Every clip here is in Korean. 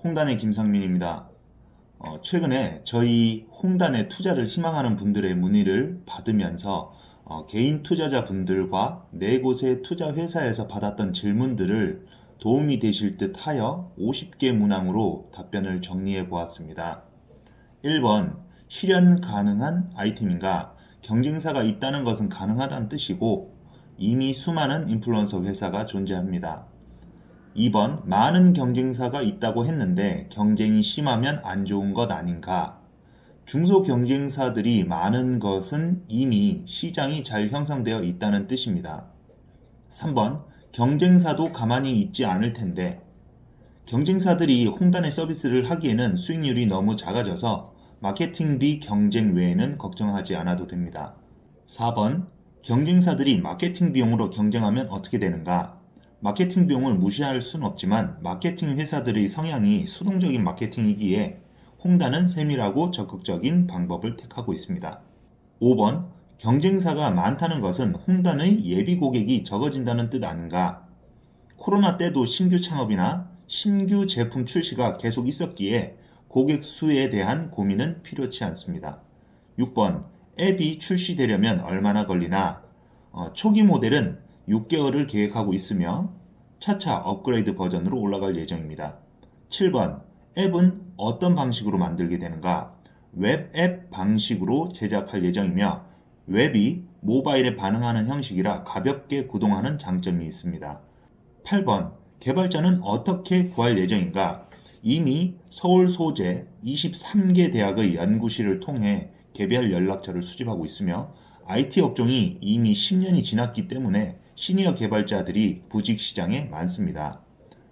홍단의 김상민입니다. 최근에 저희 홍단에 투자를 희망하는 분들의 문의를 받으면서 개인 투자자분들과 네 곳의 투자 회사에서 받았던 질문들을 도움이 되실 듯 하여 50개 문항으로 답변을 정리해 보았습니다. 1번, 실현 가능한 아이템인가? 경쟁사가 있다는 것은 가능하다는 뜻이고 이미 수많은 인플루언서 회사가 존재합니다. 2번, 많은 경쟁사가 있다고 했는데 경쟁이 심하면 안 좋은 것 아닌가? 중소 경쟁사들이 많은 것은 이미 시장이 잘 형성되어 있다는 뜻입니다. 3번, 경쟁사도 가만히 있지 않을 텐데 경쟁사들이 홍단의 서비스를 하기에는 수익률이 너무 작아져서 마케팅비 경쟁 외에는 걱정하지 않아도 됩니다. 4번, 경쟁사들이 마케팅 비용으로 경쟁하면 어떻게 되는가? 마케팅 비용을 무시할 수는 없지만 마케팅 회사들의 성향이 수동적인 마케팅이기에 홍단은 세밀하고 적극적인 방법을 택하고 있습니다. 5번, 경쟁사가 많다는 것은 홍단의 예비 고객이 적어진다는 뜻 아닌가? 코로나 때도 신규 창업이나 신규 제품 출시가 계속 있었기에 고객 수에 대한 고민은 필요치 않습니다. 6번, 앱이 출시되려면 얼마나 걸리나? 초기 모델은 6개월을 계획하고 있으며 차차 업그레이드 버전으로 올라갈 예정입니다. 7번, 앱은 어떤 방식으로 만들게 되는가? 웹 앱 방식으로 제작할 예정이며 웹이 모바일에 반응하는 형식이라 가볍게 구동하는 장점이 있습니다. 8번, 개발자는 어떻게 구할 예정인가? 이미 서울 소재 23개 대학의 연구실을 통해 개별 연락처를 수집하고 있으며 IT 업종이 이미 10년이 지났기 때문에 시니어 개발자들이 부직 시장에 많습니다.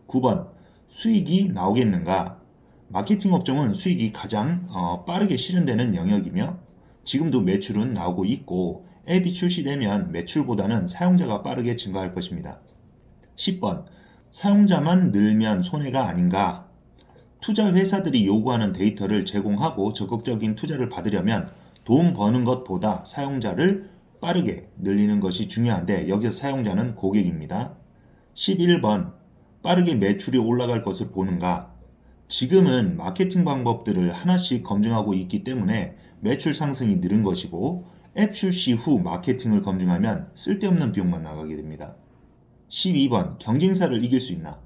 9번, 수익이 나오겠는가? 마케팅 업종은 수익이 가장 빠르게 실현되는 영역이며 지금도 매출은 나오고 있고 앱이 출시되면 매출보다는 사용자가 빠르게 증가할 것입니다. 10번, 사용자만 늘면 손해가 아닌가? 투자 회사들이 요구하는 데이터를 제공하고 적극적인 투자를 받으려면 돈 버는 것보다 사용자를 빠르게 늘리는 것이 중요한데 여기서 사용자는 고객입니다. 11번, 빠르게 매출이 올라갈 것을 보는가? 지금은 마케팅 방법들을 하나씩 검증하고 있기 때문에 매출 상승이 느는 것이고 앱 출시 후 마케팅을 검증하면 쓸데없는 비용만 나가게 됩니다. 12번, 경쟁사를 이길 수 있나?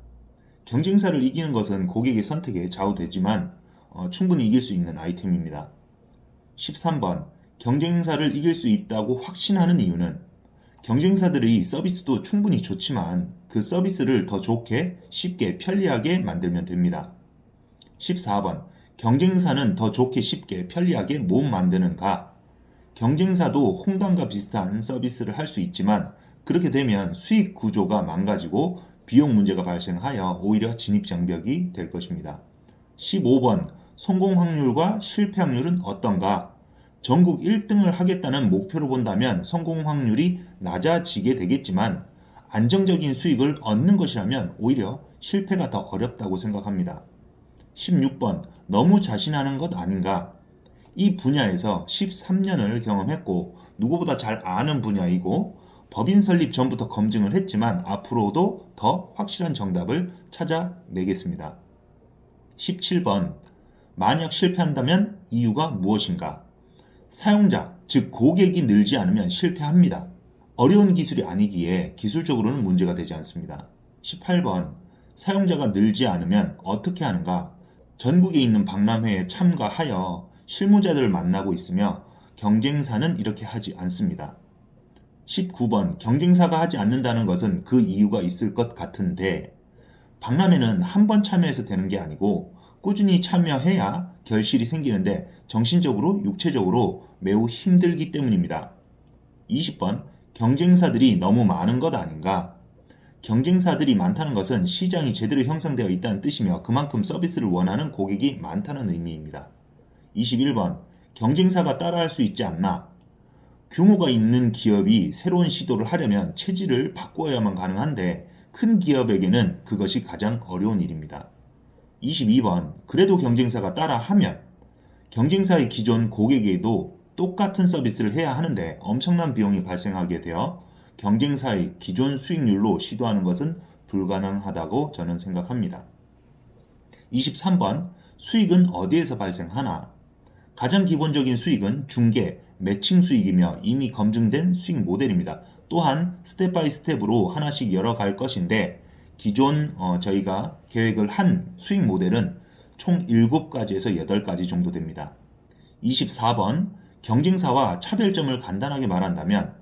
경쟁사를 이기는 것은 고객의 선택에 좌우되지만 충분히 이길 수 있는 아이템입니다. 13번, 경쟁사를 이길 수 있다고 확신하는 이유는 경쟁사들의 서비스도 충분히 좋지만 그 서비스를 더 좋게, 쉽게, 편리하게 만들면 됩니다. 14번, 경쟁사는 더 좋게, 쉽게, 편리하게 못 만드는가? 경쟁사도 홍단과 비슷한 서비스를 할 수 있지만 그렇게 되면 수익 구조가 망가지고 비용 문제가 발생하여 오히려 진입 장벽이 될 것입니다. 15번, 성공 확률과 실패 확률은 어떤가? 전국 1등을 하겠다는 목표로 본다면 성공 확률이 낮아지게 되겠지만 안정적인 수익을 얻는 것이라면 오히려 실패가 더 어렵다고 생각합니다. 16번, 너무 자신하는 것 아닌가? 이 분야에서 13년을 경험했고 누구보다 잘 아는 분야이고 법인 설립 전부터 검증을 했지만 앞으로도 더 확실한 정답을 찾아내겠습니다. 17번, 만약 실패한다면 이유가 무엇인가? 사용자, 즉 고객이 늘지 않으면 실패합니다. 어려운 기술이 아니기에 기술적으로는 문제가 되지 않습니다. 18번, 사용자가 늘지 않으면 어떻게 하는가? 전국에 있는 박람회에 참가하여 실무자들을 만나고 있으며 경쟁사는 이렇게 하지 않습니다. 19번, 경쟁사가 하지 않는다는 것은 그 이유가 있을 것 같은데 박람회는 한 번 참여해서 되는 게 아니고 꾸준히 참여해야 결실이 생기는데 정신적으로, 육체적으로 매우 힘들기 때문입니다. 20번, 경쟁사들이 너무 많은 것 아닌가? 경쟁사들이 많다는 것은 시장이 제대로 형성되어 있다는 뜻이며 그만큼 서비스를 원하는 고객이 많다는 의미입니다. 21번, 경쟁사가 따라할 수 있지 않나? 규모가 있는 기업이 새로운 시도를 하려면 체질을 바꾸어야만 가능한데 큰 기업에게는 그것이 가장 어려운 일입니다. 22번, 그래도 경쟁사가 따라하면 경쟁사의 기존 고객에게도 똑같은 서비스를 해야 하는데 엄청난 비용이 발생하게 되어 경쟁사의 기존 수익률로 시도하는 것은 불가능하다고 저는 생각합니다. 23번 수익은 어디에서 발생하나? 가장 기본적인 수익은 중개, 매칭 수익이며 이미 검증된 수익 모델입니다. 또한 스텝 바이 스텝으로 하나씩 열어갈 것인데 기존 저희가 계획을 한 수익 모델은 총 7가지에서 8가지 정도 됩니다. 24번 경쟁사와 차별점을 간단하게 말한다면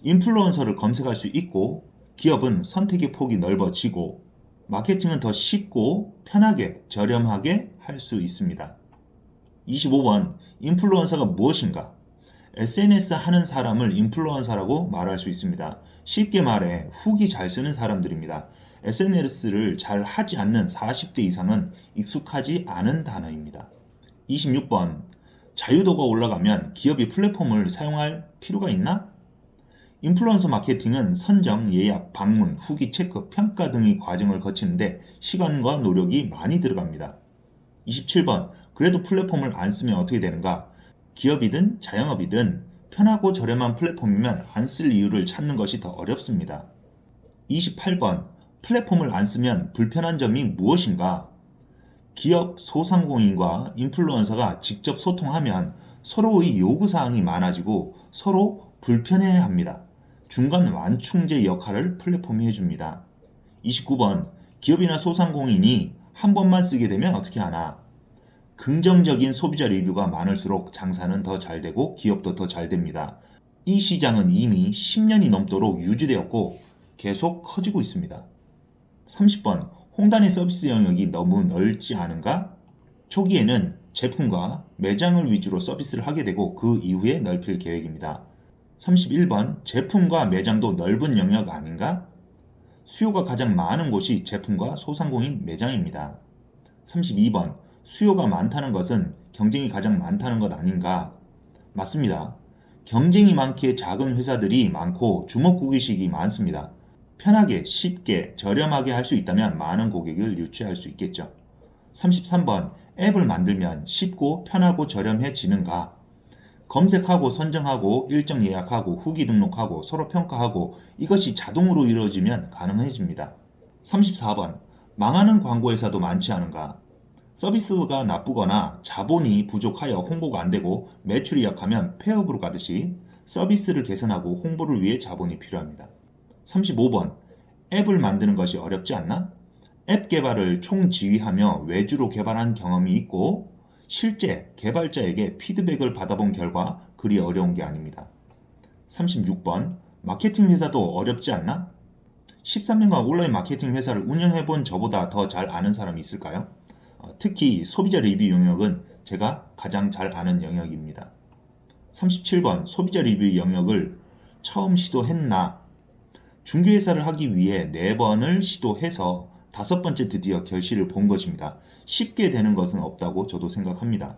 인플루언서를 검색할 수 있고 기업은 선택의 폭이 넓어지고 마케팅은 더 쉽고 편하게 저렴하게 할 수 있습니다. 25번 인플루언서가 무엇인가? SNS 하는 사람을 인플루언서라고 말할 수 있습니다. 쉽게 말해 후기 잘 쓰는 사람들입니다. SNS를 잘 하지 않는 40대 이상은 익숙하지 않은 단어입니다. 26번 자유도가 올라가면 기업이 플랫폼을 사용할 필요가 있나? 인플루언서 마케팅은 선정, 예약, 방문, 후기 체크, 평가 등의 과정을 거치는데 시간과 노력이 많이 들어갑니다. 27번 그래도 플랫폼을 안 쓰면 어떻게 되는가? 기업이든 자영업이든 편하고 저렴한 플랫폼이면 안 쓸 이유를 찾는 것이 더 어렵습니다. 28번 플랫폼을 안 쓰면 불편한 점이 무엇인가? 기업 소상공인과 인플루언서가 직접 소통하면 서로의 요구사항이 많아지고 서로 불편해합니다. 중간 완충제 역할을 플랫폼이 해줍니다. 29번 기업이나 소상공인이 한 번만 쓰게 되면 어떻게 하나? 긍정적인 소비자 리뷰가 많을수록 장사는 더 잘 되고 기업도 더 잘 됩니다. 이 시장은 이미 10년이 넘도록 유지되었고 계속 커지고 있습니다. 30번 홍단의 서비스 영역이 너무 넓지 않은가? 초기에는 제품과 매장을 위주로 서비스를 하게 되고 그 이후에 넓힐 계획입니다. 31번 제품과 매장도 넓은 영역 아닌가? 수요가 가장 많은 곳이 제품과 소상공인 매장입니다. 32번 수요가 많다는 것은 경쟁이 가장 많다는 것 아닌가? 맞습니다. 경쟁이 많기에 작은 회사들이 많고 주먹구기식이 많습니다. 편하게, 쉽게, 저렴하게 할 수 있다면 많은 고객을 유치할 수 있겠죠. 33번 앱을 만들면 쉽고 편하고 저렴해지는가? 검색하고 선정하고 일정 예약하고 후기 등록하고 서로 평가하고 이것이 자동으로 이루어지면 가능해집니다. 34번 망하는 광고회사도 많지 않은가? 서비스가 나쁘거나 자본이 부족하여 홍보가 안 되고 매출이 약하면 폐업으로 가듯이 서비스를 개선하고 홍보를 위해 자본이 필요합니다. 35번 앱을 만드는 것이 어렵지 않나? 앱 개발을 총지휘하며 외주로 개발한 경험이 있고 실제 개발자에게 피드백을 받아본 결과 그리 어려운 게 아닙니다. 36번 마케팅 회사도 어렵지 않나? 13년간 온라인 마케팅 회사를 운영해본 저보다 더 잘 아는 사람이 있을까요? 특히 소비자 리뷰 영역은 제가 가장 잘 아는 영역입니다. 37번 소비자 리뷰 영역을 처음 시도했나? 중개회사를 하기 위해 4번을 시도해서 5번째 드디어 결실을 본 것입니다. 쉽게 되는 것은 없다고 저도 생각합니다.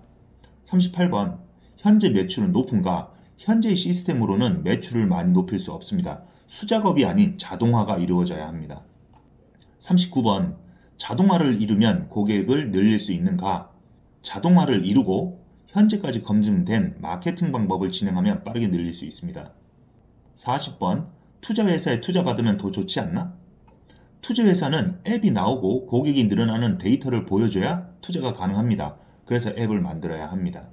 38번 현재 매출은 높은가? 현재 시스템으로는 매출을 많이 높일 수 없습니다. 수작업이 아닌 자동화가 이루어져야 합니다. 39번 자동화를 이루면 고객을 늘릴 수 있는가? 자동화를 이루고 현재까지 검증된 마케팅 방법을 진행하면 빠르게 늘릴 수 있습니다. 40번 투자회사에 투자받으면 더 좋지 않나? 투자회사는 앱이 나오고 고객이 늘어나는 데이터를 보여줘야 투자가 가능합니다. 그래서 앱을 만들어야 합니다.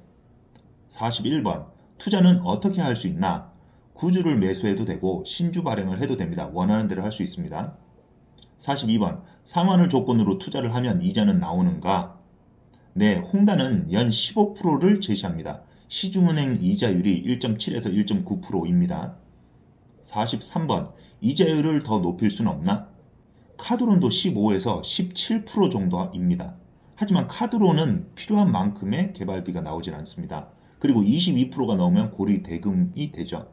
41번 투자는 어떻게 할 수 있나? 구주를 매수해도 되고 신주 발행을 해도 됩니다. 원하는 대로 할 수 있습니다. 42번 상환을 조건으로 투자를 하면 이자는 나오는가? 네, 홍단은 연 15%를 제시합니다. 시중은행 이자율이 1.7에서 1.9%입니다. 43번 이자율을 더 높일 수는 없나? 카드론도 15에서 17% 정도입니다. 하지만 카드론은 필요한 만큼의 개발비가 나오질 않습니다. 그리고 22%가 나오면 고리 대금이 되죠.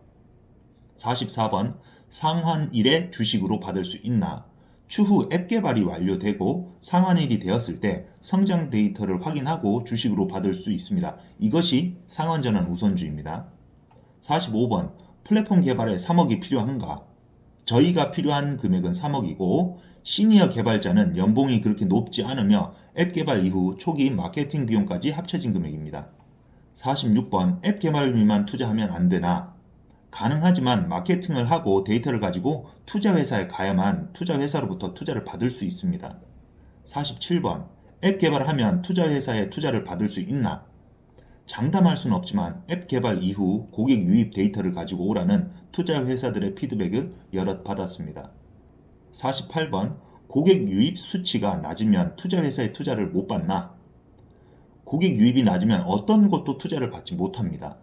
44번 상환일에 주식으로 받을 수 있나? 추후 앱 개발이 완료되고 상환일이 되었을 때 성장 데이터를 확인하고 주식으로 받을 수 있습니다. 이것이 상환전환 우선주의입니다. 45번 플랫폼 개발에 3억이 필요한가? 저희가 필요한 금액은 3억이고 시니어 개발자는 연봉이 그렇게 높지 않으며 앱 개발 이후 초기 마케팅 비용까지 합쳐진 금액입니다. 46번 앱 개발비만 투자하면 안 되나? 가능하지만 마케팅을 하고 데이터를 가지고 투자회사에 가야만 투자회사로부터 투자를 받을 수 있습니다. 47번 앱 개발하면 투자회사에 투자를 받을 수 있나? 장담할 수는 없지만 앱 개발 이후 고객 유입 데이터를 가지고 오라는 투자 회사들의 피드백을 여럿 받았습니다. 48번 고객 유입 수치가 낮으면 투자 회사에 투자를 못 받나? 고객 유입이 낮으면 어떤 것도 투자를 받지 못합니다.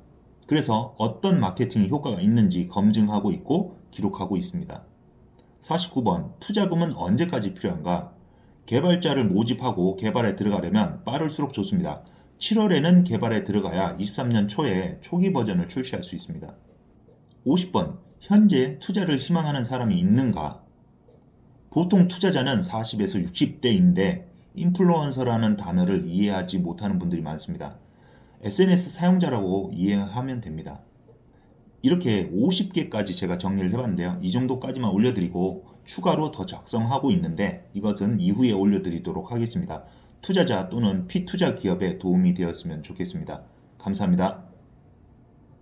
그래서 어떤 마케팅이 효과가 있는지 검증하고 있고 기록하고 있습니다. 49번 투자금은 언제까지 필요한가? 개발자를 모집하고 개발에 들어가려면 빠를수록 좋습니다. 7월에는 개발에 들어가야 23년 초에 초기 버전을 출시할 수 있습니다. 50번 현재 투자를 희망하는 사람이 있는가? 보통 투자자는 40에서 60대인데 인플루언서라는 단어를 이해하지 못하는 분들이 많습니다. SNS 사용자라고 이해하면 됩니다. 이렇게 50개까지 제가 정리를 해봤는데요. 이 정도까지만 올려드리고 추가로 더 작성하고 있는데 이것은 이후에 올려드리도록 하겠습니다. 투자자 또는 피투자 기업에 도움이 되었으면 좋겠습니다. 감사합니다.